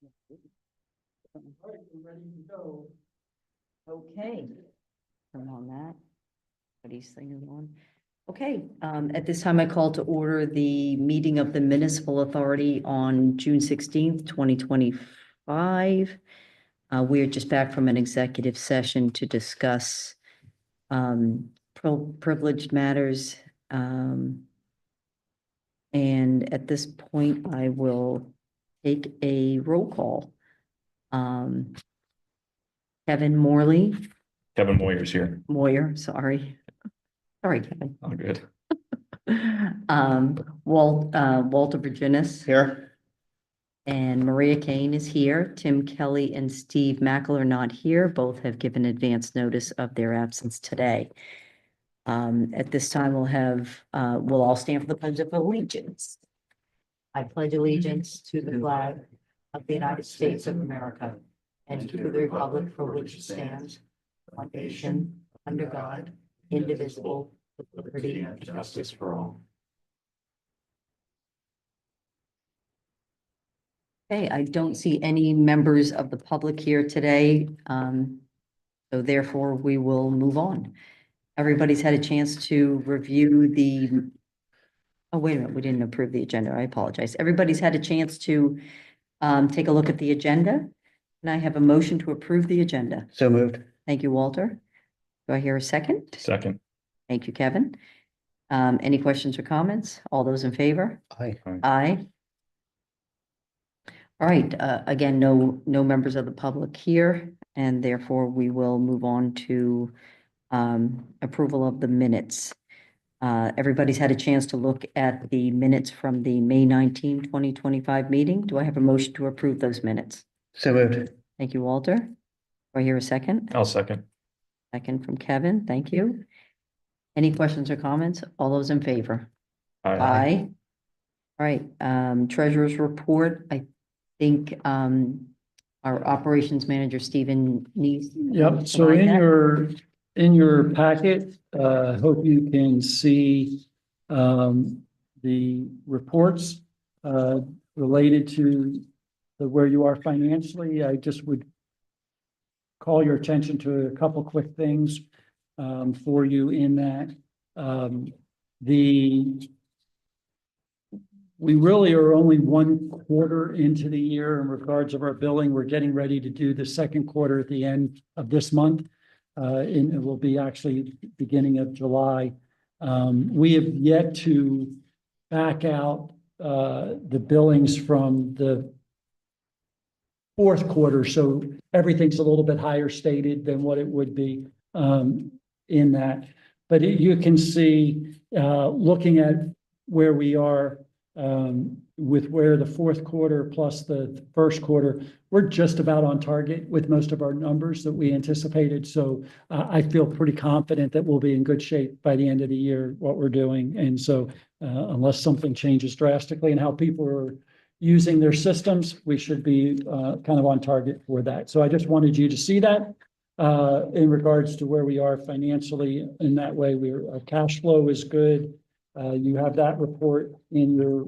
All right, we're ready to go. Okay. Turn on that. Nobody's thing on. Okay, at this time I call to order the meeting of the Municipal Authority on June 16th, 2025. We are just back from an executive session to discuss privileged matters. And at this point, I will take a roll call. Kevin Morley. Kevin Moyer's here. Moyer, sorry. Sorry, Kevin. Oh, good. Walter Virginis Here. and Maria Kane is here. Tim Kelly and Steve Mackel are not here. Both have given advance notice of their absence today. At this time, we'll all stand for the Pledge of Allegiance. I pledge allegiance to the flag of the United States of America and to the republic for which it stands, one nation, under God, indivisible, with liberty and justice for all. Okay, I don't see any members of the public here today, so therefore we will move on. Everybody's had a chance to review oh, wait a minute, we didn't approve the agenda. I apologize. Everybody's had a chance to take a look at the agenda. And I have a motion to approve the agenda. So moved. Thank you, Walter. Do I hear a second? Second. Thank you, Kevin. Any questions or comments? All those in favor? Aye. Aye. All right, again, no members of the public here, and therefore we will move on to approval of the minutes. Everybody's had a chance to look at the minutes from the May 19, 2025 meeting. Do I have a motion to approve those minutes? So moved. Thank you, Walter. Do I hear a second? I'll second. Second from Kevin. Thank you. Any questions or comments? All those in favor? Aye. All right, treasurer's report. I think our operations manager, Stephen, needs. Yep, so in your packet, hope you can see the reports related to where you are financially. I just would call your attention to a couple quick things for you in that. We really are only 1 quarter into the year in regards of our billing. We're getting ready to do the second quarter at the end of this month. And it will be actually beginning of July. We have yet to back out the billings from the fourth quarter. So everything's a little bit higher stated than what it would be in that. But you can see, looking at where we are with where the fourth quarter plus the first quarter, we're just about on target with most of our numbers that we anticipated. So I feel pretty confident that we'll be in good shape by the end of the year, what we're doing. And so unless something changes drastically in how people are using their systems, we should be kind of on target for that. So I just wanted you to see that in regards to where we are financially. In that way, our cash flow is good. You have that report in your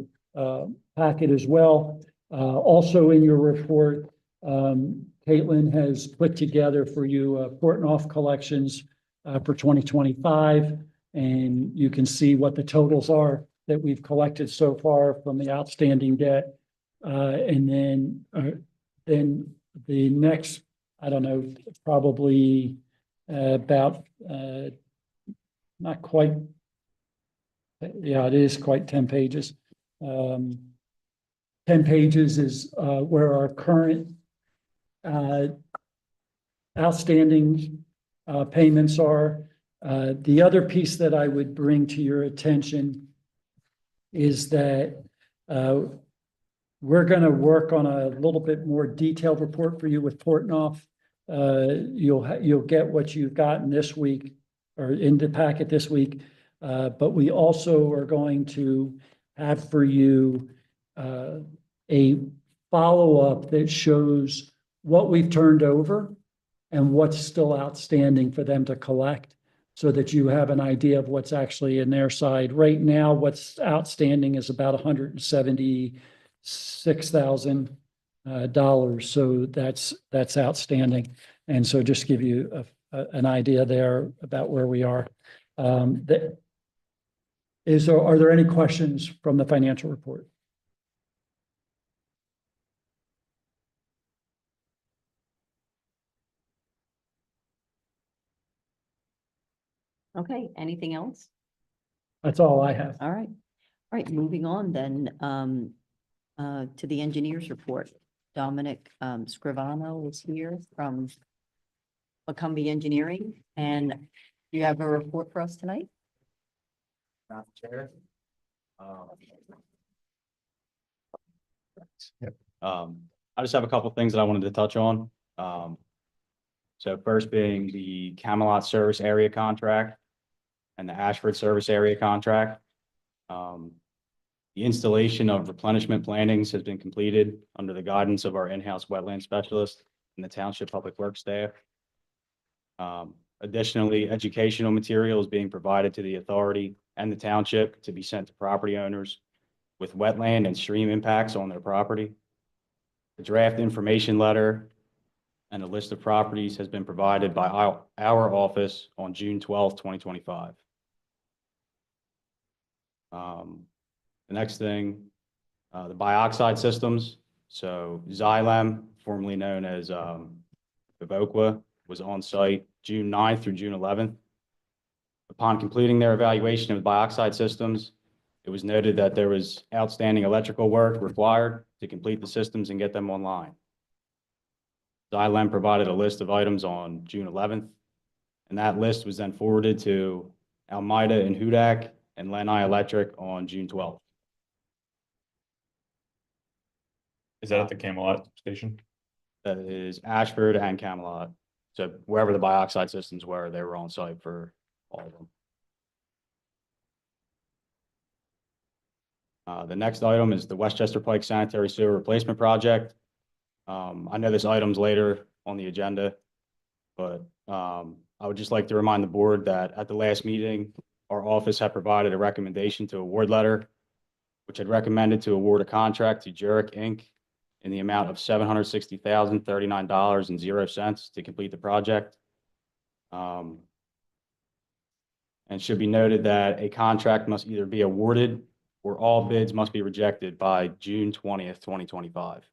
packet as well. Also in your report, Caitlin has put together for you Portnoy collections for 2025, and you can see what the totals are that we've collected so far from the outstanding debt. And then the next, I don't know, probably about not quite. Yeah, it is quite 10 pages. 10 pages is where our current outstanding payments are. The other piece that I would bring to your attention is that we're going to work on a little bit more detailed report for you with Portnoy. You'll get what you've gotten this week or in the packet this week. But we also are going to have for you a follow-up that shows what we've turned over and what's still outstanding for them to collect, so that you have an idea of what's actually in their side. Right now, what's outstanding is about $176,000. dollars. So that's outstanding. And so just give you an idea there about where we are. Are there any questions from the financial report? Okay, anything else? That's all I have. All right. All right, moving on then, to the engineer's report. Dominic, Scrivano is here from Macumbi Engineering, and you have a report for us tonight? Madam Chair. I just have a couple things that I wanted to touch on. So first being the Camelot Service Area Contract and the Ashford Service Area Contract. The installation of replenishment plantings has been completed under the guidance of our in-house wetland specialist and the Township Public Works staff. Additionally, educational material is being provided to the authority and the township to be sent to property owners with wetland and stream impacts on their property. The draft information letter and a list of properties has been provided by our office on June 12th, 2025. The next thing, the bioxide systems. So Xylem, formerly known as Evoqua, was on site June 9th through June 11th. Upon completing their evaluation of the bioxide systems, it was noted that there was outstanding electrical work required to complete the systems and get them online. Xylem provided a list of items on June 11th, and that list was then forwarded to Almeida and Hudak and Lenai Electric on June 12th. Is that at the Camelot station? That is Ashford and Camelot. So wherever the bioxide systems were, they were on site for all of them. The next item is the Westchester Pike Sanitary Sewer Replacement Project. I know this item's later on the agenda, but I would just like to remind the board that at the last meeting, our office had provided a recommendation to award letter, which had recommended to award a contract to Jurek Inc. in the amount of $760,039.00 to complete the project. And should be noted that a contract must either be awarded or all bids must be rejected by June 20th, 2025.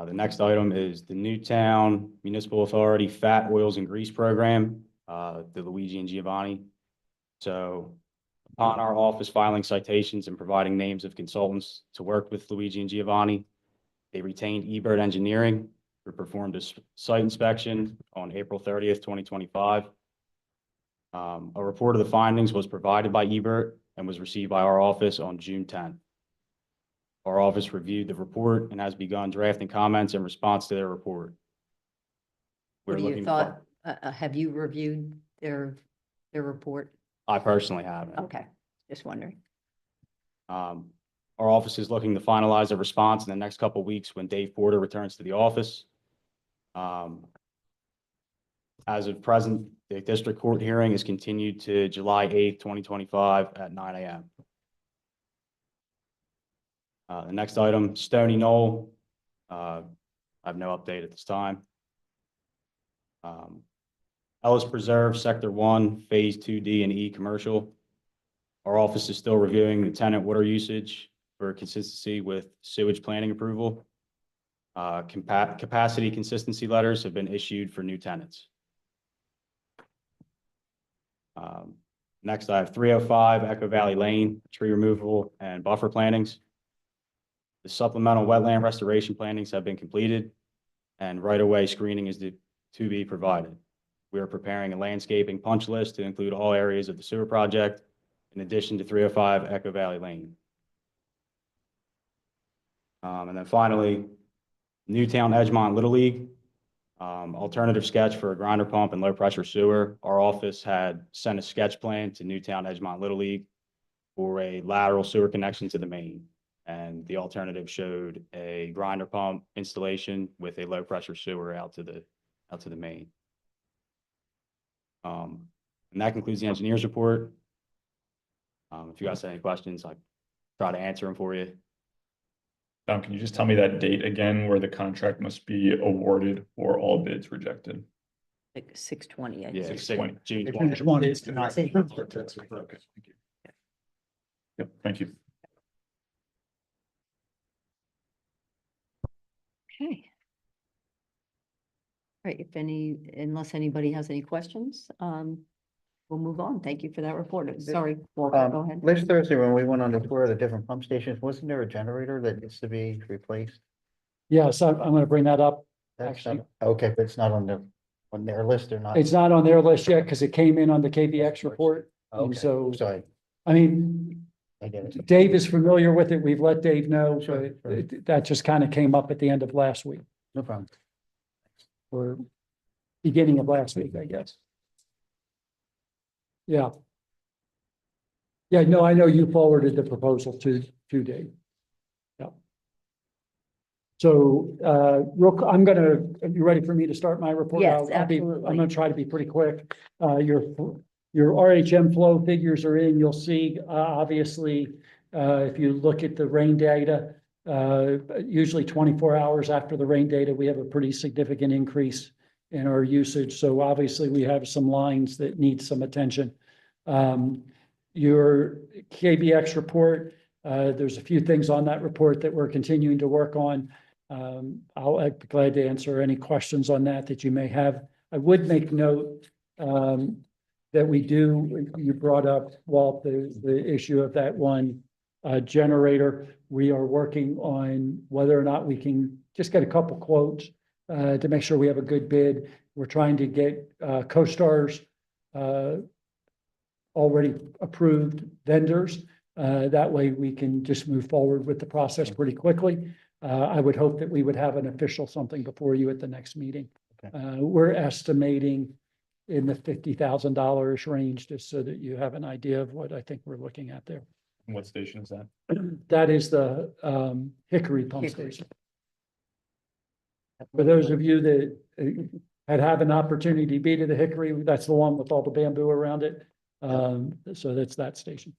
The next item is the Newtown Municipal Authority Fat Oils and Grease Program, the Luigi and Giovanni. So upon our office filing citations and providing names of consultants to work with Luigi and Giovanni, they retained eBird Engineering, who performed a site inspection on April 30th, 2025. A report of the findings was provided by eBird and was received by our office on June 10th. Our office reviewed the report and has begun drafting comments in response to their report. What We're are your looking thought, have you reviewed their report? I personally haven't. Okay, just wondering. Our office is looking to finalize a response in the next couple of weeks when Dave Porter returns to the office. As of present, the district court hearing is continued to July 8th, 2025 at 9 a.m. The next item, Stony Knoll. I have no update at this time. Ellis Preserve, Sector 1, Phase 2D and E commercial. Our office is still reviewing the tenant water usage for consistency with sewage planning approval. Capacity consistency letters have been issued for new tenants. Next, I have 305 Echo Valley Lane, tree removal and buffer plantings. The supplemental wetland restoration plantings have been completed and right-of-way screening is to be provided. We are preparing a landscaping punch list to include all areas of the sewer project in addition to 305 Echo Valley Lane. And then finally, Newtown Edgemont Little League, alternative sketch for a grinder pump and low pressure sewer. Our office had sent a sketch plan to Newtown Edgemont Little League for a lateral sewer connection to the main. And the alternative showed a grinder pump installation with a low pressure sewer out to the main. And that concludes the engineer's report. If you guys have any questions, I'm try to answer them for you. Tom, can you just tell me that date again where the contract must be awarded or all bids rejected? Like 6/20, I Yeah, think. 6/20. June If 20th. there's one, It's not. Okay, thank you. Yep, thank you. Okay. All right, unless anybody has any questions, we'll move on. Thank you for that report. Sorry, Walter, go ahead. Last Thursday, when we went on the tour of the different pump stations, wasn't there a generator that needs to be replaced? Yes, I'm gonna bring that up. That's Actually- not, okay, but it's not on their list or not? It's not on their list yet because it came in on the KBX report. And Okay, so, sorry, I mean, I get it. Dave is familiar with it. We've let Dave know, Sure, but sure. that just kind of came up at the end of last week No problem. or beginning of last week, I guess. Yeah. Yeah, no, I know you forwarded the proposal to Dave. Yeah. So, I'm are you ready for me to start my report? Yes, I'm absolutely. gonna try to be pretty quick. Your RHM flow figures are in. You'll see, obviously, if you look at the rain data, usually 24 hours after the rain data, we have a pretty significant increase in our usage. So obviously, we have some lines that need some attention. Your KBX report, there's a few things on that report that we're continuing to work on. I'd be glad to answer any questions on that you may have. I would make note that you brought up, Walt, the issue of that one generator. We are working on whether or not we can just get a couple quotes to make sure we have a good bid. We're trying to get CoStar's already approved vendors. That way we can just move forward with the process pretty quickly. I would hope that we would have an official something before you at the next meeting. Okay. We're estimating in the $50,000 range, just so that you have an idea of what I think we're looking at there. What station is that? That is the Hickory Pump Hickory. Station. For those of you that had an opportunity to be to the Hickory, that's the one with all the bamboo around it. So that's that station.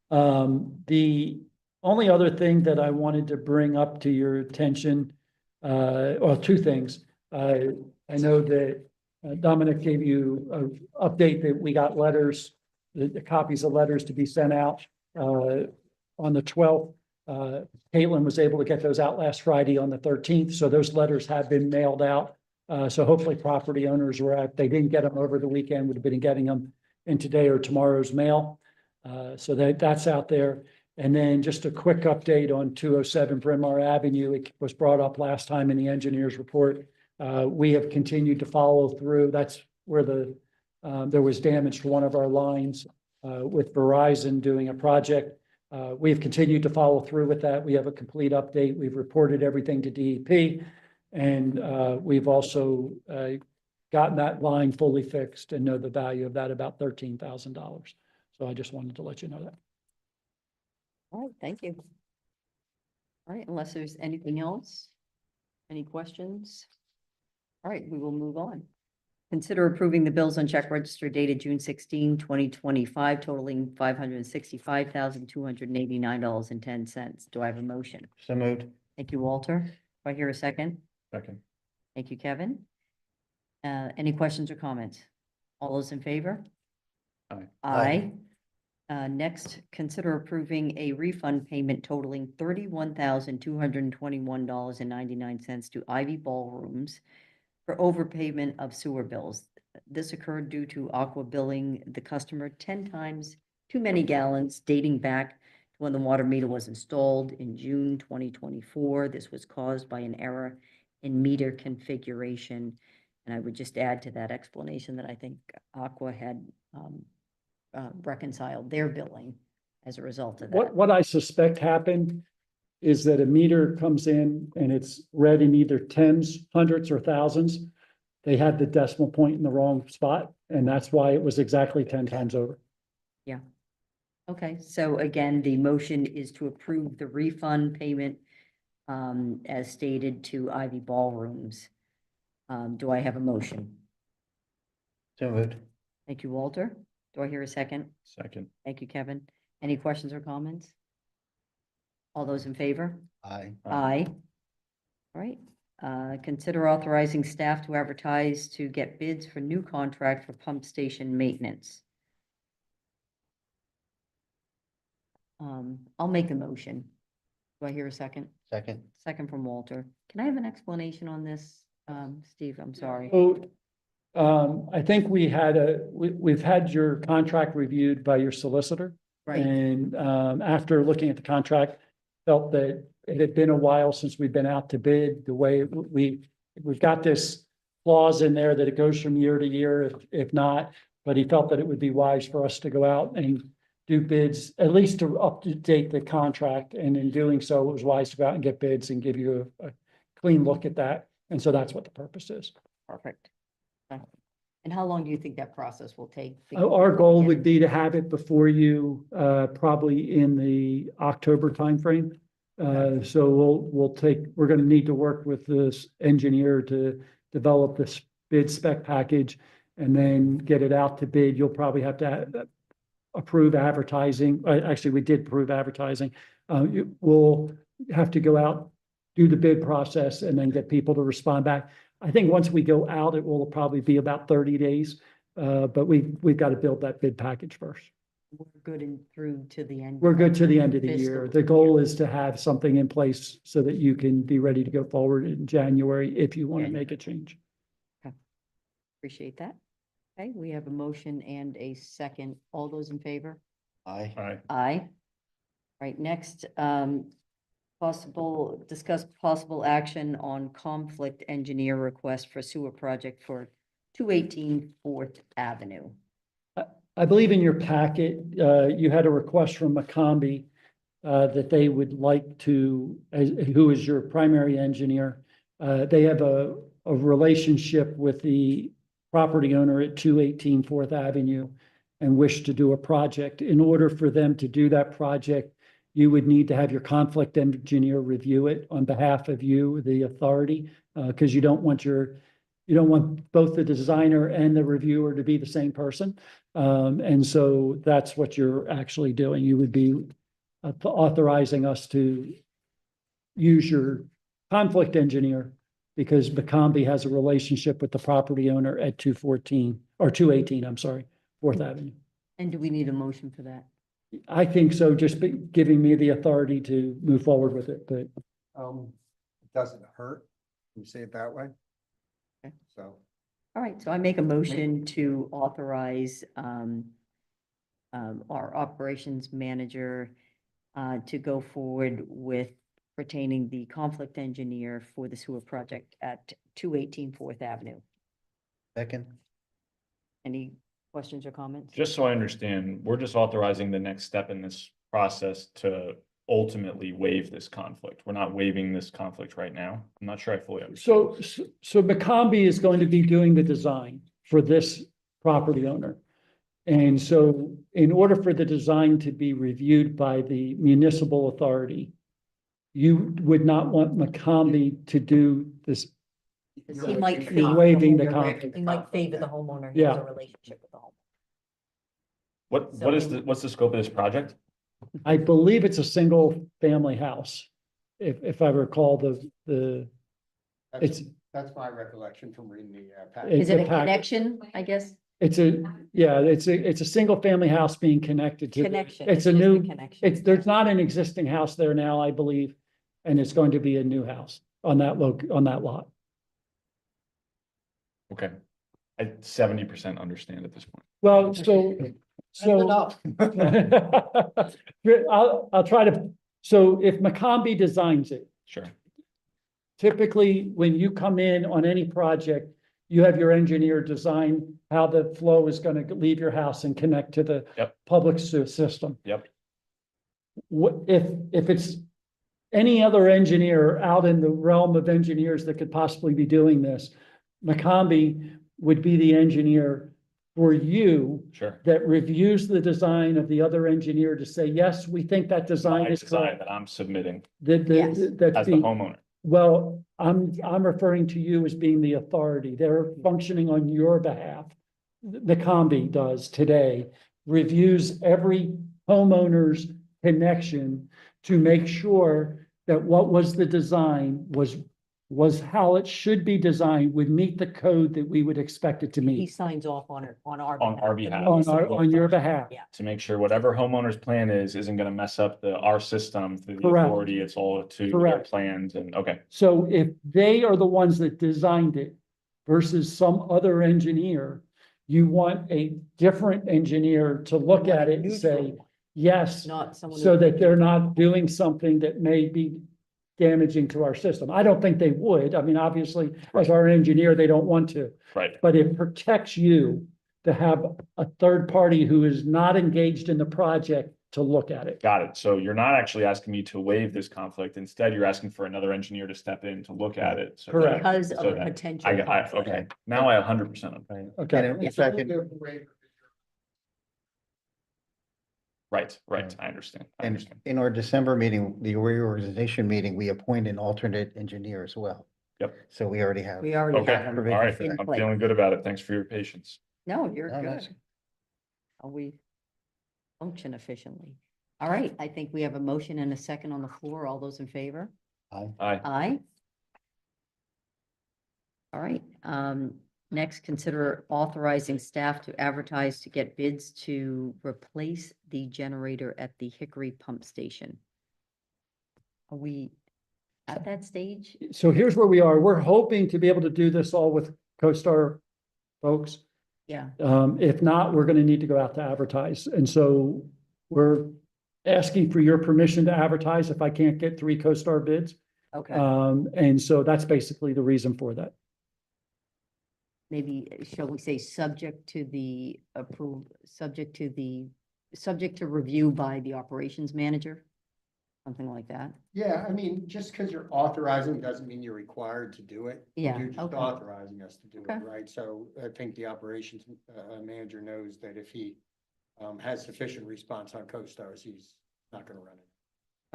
The only other thing that I wanted to bring up to your attention, well, two things. I know that Dominic gave you an update that we got letters, the copies of letters to be sent out on the 12th. Caitlin was able to get those out last Friday on the 13th. So those letters have been mailed out. So hopefully property owners they didn't get them over the weekend, would have been getting them in today or tomorrow's mail. So that's out there. And then just a quick update on 207 Bryn Mawr Avenue. It was brought up last time in the engineer's report. We have continued to follow through. That's where there was damage to one of our lines with Verizon doing a project. We have continued to follow through with that. We have a complete update. We've reported everything to DEP. And we've also gotten that line fully fixed and know the value of that, about $13,000. So I just wanted to let you know that. All right, thank you. All right, unless there's anything else, any questions? All right, we will move on. Consider approving the bills on check register dated June 16, 2025, totaling $565,289.10. Do I have a motion? So moved. Thank you, Walter. Do I hear a second? Second. Thank you, Kevin. Any questions or comments? All those in favor? Aye. Aye. Next, consider approving a refund payment totaling $31,221.99 to Ivy Ballrooms for overpayment of sewer bills. This occurred due to Aqua billing the customer 10 times too many gallons dating back to when the water meter was installed in June 2024. This was caused by an error in meter configuration. And I would just add to that explanation that I think Aqua had reconciled their billing as a result of that. What I suspect happened is that a meter comes in and it's read in either tens, hundreds, or thousands. They had the decimal point in the wrong spot, and that's why it was exactly 10 times over. Okay, so again, the motion is to approve the refund payment as stated to Ivy Ballrooms. Do I have a motion? So moved. Thank you, Walter. Do I hear a second? Second. Thank you, Kevin. Any questions or comments? All those in favor? Aye. Aye. All right, consider authorizing staff to advertise to get bids for new contract for pump station maintenance. I'll make the motion. Do I hear a second? Second. Second from Walter. Can I have an explanation on this, Steve? I'm sorry. I think we've had your contract reviewed by your solicitor. Right, And after looking at the contract, felt that it had been a while since we've been out to bid. The way we've got this clause in there that it goes from year to year if not, but he felt that it would be wise for us to go out and do bids, at least to update the contract. And in doing so, it was wise to go out and get bids and give you a clean look at that. And so that's what the purpose is. perfect. Okay. And how long do you think that process will take? Our goal would be to have it before you, probably in the October timeframe. So we're gonna need to work with this engineer to develop this bid spec package and then get it out to bid. You'll probably have to approve advertising. Actually, we did approve advertising. We'll have to go out, do the bid process and then get people to respond back. I think once we go out, it will probably be about 30 days. But we've got to build that bid package first. We're good and through to the end. We're good to the end of the Fiscal year. The goal is to have something in place so that you can be ready to go forward in January if you want to make a change. Appreciate that. Okay, we have a motion and a second. All those in favor? Aye. Aye. Aye. Right, next, discuss possible action on conflict engineer request for sewer project for 218 4th Avenue. I believe in your packet, you had a request from McCombie that they would like to, who is your primary engineer. They have a relationship with the property owner at 218 4th Avenue and wish to do a project. In order for them to do that project, you would need to have your conflict engineer review it on behalf of you, the authority, because you don't want both the designer and the reviewer to be the same person. And so that's what you're actually doing. You would be authorizing us to use your conflict engineer because McCombie has a relationship with the property owner at 218, I'm sorry, 4th Avenue. And do we need a motion for that? I think so, just giving me the authority to move forward with it, but It doesn't hurt, you say it that way. Okay. So, All right, so I make a motion to authorize our operations manager to go forward with pertaining the conflict engineer for the sewer project at 218 4th Avenue. Second. Any questions or comments? Just so I understand, we're just authorizing the next step in this process to ultimately waive this conflict. We're not waiving this conflict right now. I'm not sure I fully understand. So McCombie is going to be doing the design for this property owner. And so in order for the design to be reviewed by the municipal authority, you would not want McCombie to do this. He might You're favor waiving the homeowner. conflict. He might favor the homeowner. He has a Yeah. relationship with the homeowner. What's the scope of this project? I believe it's a single family house. If I recall it's- that's my recollection from reading the It's package. Is it a a pack- connection, I guess? it's a single family house being connected to. Connection. It's a just new, connection. there's not an existing house there now, I believe. And it's going to be a new house on that lot. Okay. I 70% understand at this point. Well, so I'll try to, so if McCombie designs it, Sure. typically when you come in on any project, you have your engineer design how the flow is going to leave your house and connect to the Yep. public system. Yep. If it's any other engineer out in the realm of engineers that could possibly be doing this, McCombie would be the engineer for you Sure. that reviews the design of the other engineer to say, yes, we think that design My is design correct. that I'm submitting Yes. That's as the being, homeowner. well, I'm referring to you as being the authority. They're functioning on your behalf. The McCombie does today, reviews every homeowners connection to make sure that what was the design was how it should be designed, would meet the code that we would expect it to He meet signs off on it, on our. On our behalf. on your behalf. Yeah. To make sure whatever homeowner's plan isn't gonna mess up our system through the Correct. authority, it's all to their Correct. plans and, okay, So if they are the ones that designed it versus some other engineer, you want a different engineer to look at it and say, yes, Not someone. so that they're not doing something that may be damaging to our system. I don't think they would. I mean, obviously, as our engineer, they don't want to, right, but it protects you to have a third party who is not engaged in the project to look at it. got it. So you're not actually asking me to waive this conflict. Instead, you're asking for another engineer to step in to look at it. so that- Correct. Because of so a that- potential. I, conflict. okay, now I 100%. Right. Okay. And in fact, Right, Right. I understand. and in our December meeting, the reorganization meeting, we appoint an alternate engineer as well. Yep. So we already have. We already Okay, have all them. right, in I'm place. feeling good about it. Thanks for your patience. No, you're No, that's- good. We function efficiently. All right, I think we have a motion and a second on the floor. All those in favor? Aye. Aye. Aye. All right, next, consider authorizing staff to advertise to get bids to replace the generator at the Hickory Pump Station. Are we at that stage? So here's where we are. We're hoping to be able to do this all with CoStar folks. Yeah, If not, we're gonna need to go out to advertise. And so we're asking for your permission to advertise if I can't get 3 CoStar bids. okay. And so that's basically the reason for that. Maybe, shall we say, subject to the subject to review by the operations manager? Something like that. Yeah, I mean, just because you're authorizing doesn't mean you're required to do it. Yeah, You're just okay. authorizing us to do Okay. it, right? So I think the operations manager knows that if he has sufficient response on CoStars, he's not gonna run it.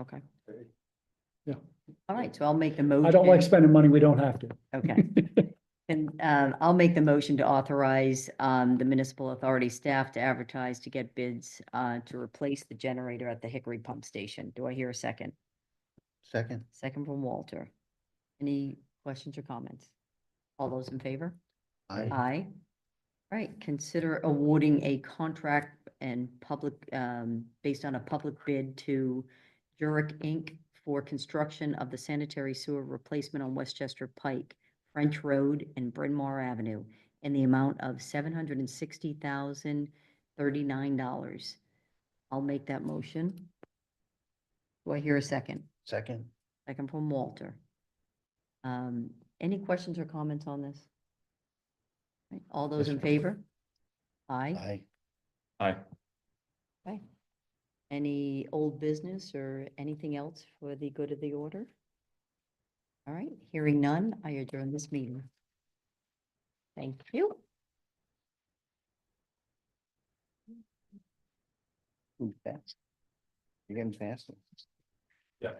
Okay. Okay. All right, so I'll make the motion. I don't like spending money we don't have to. Okay. And I'll make the motion to authorize the municipal authority staff to advertise to get bids to replace the generator at the Hickory Pump Station. Do I hear a second? Second. Second from Walter. Any questions or comments? All those in favor? Aye. Aye. Right, consider awarding a contract and public, based on a public bid to Jurick Inc. for construction of the sanitary sewer replacement on Westchester Pike, French Road and Bryn Mawr Avenue in the amount of $760,039. I'll make that motion. Do I hear a second? Second. Second from Walter. Any questions or comments on this? Right, all those Yes, in sir. favor? Aye. Aye. Aye. Okay. Any old business or anything else for the good of the order? All right, hearing none, I adjourn this meeting. Thank you. Fast. You're getting faster. Yeah.